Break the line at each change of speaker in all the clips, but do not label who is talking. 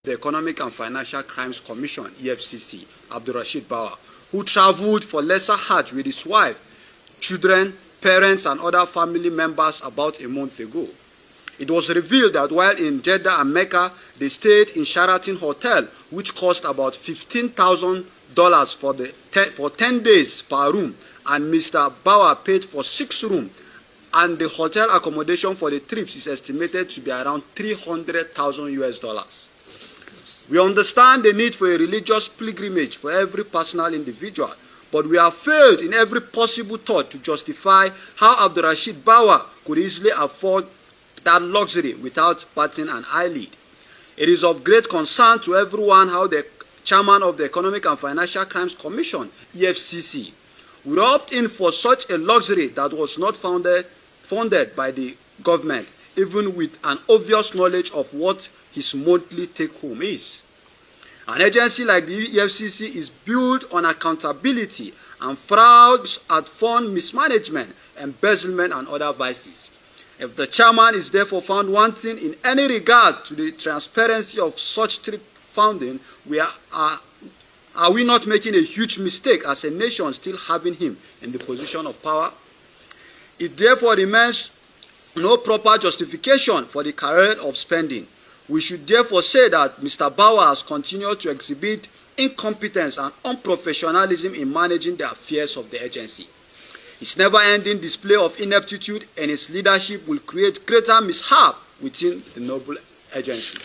the Economic and Financial Crimes Commission, EFCC, Abdurrashid Bawa, who traveled for Lesser Hajj with his wife, children, parents, and other family members about a month ago. It was revealed that while in Jeddah and Mecca, they stayed in Sheraton Hotel, which cost about $15,000 for 10 days per room, and Mr. Bawa paid for 6 rooms, and the hotel accommodation for the trips is estimated to be around $300,000. We understand the need for a religious pilgrimage for every personal individual, but we have failed in every possible thought to justify how Abdurrashid Bawa could easily afford that luxury without batting an eyelid. It is of great concern to everyone how the chairman of the Economic and Financial Crimes Commission, EFCC, would opt in for such a luxury that was not funded by the government, even with an obvious knowledge of what his monthly take-home is. An agency like the EFCC is built on accountability and frauds at fund mismanagement, embezzlement, and other vices. If the chairman is therefore found wanting in any regard to the transparency of such trip funding, are we not making a huge mistake as a nation still having him in the position of power? It therefore remains no proper justification for the career of spending. We should therefore say that Mr. Bawa has continued to exhibit incompetence and unprofessionalism in managing the affairs of the agency. His never-ending display of ineptitude and his leadership will create greater mishap within the noble agency.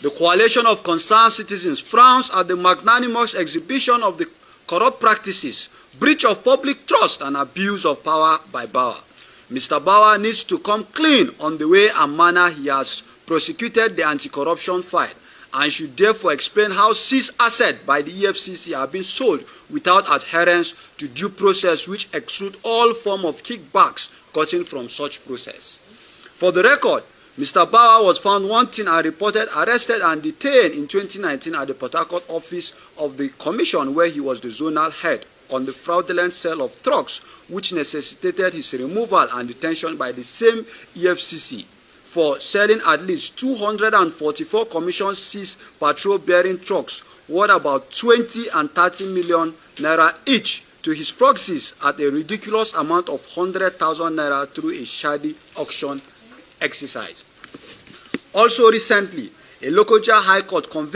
The Coalition of Concerned Citizens frowns at the magnanimous exhibition of the corrupt practices, breach of public trust, and abuse of power by Bawa. Mr. Bawa needs to come clean on the way and manner he has prosecuted the anti-corruption fight, and should therefore explain how seized assets by the EFCC have been sold without adherence to due process, which exclude all form of kickbacks gotten from such process. For the record, Mr. Bawa was found wanting and reported arrested and detained in 2019 at the Port Harcourt office of the Commission, where he was the zonal head, on the fraudulent sale of trucks, which necessitated his removal and detention by the same EFCC for selling at least 244 commission-seized patrol-bearing trucks worth about 20 and 30 million naira each to his proxies at a ridiculous amount of 100,000 naira through a shady auction exercise. Also recently, a Lokoja High Court convicted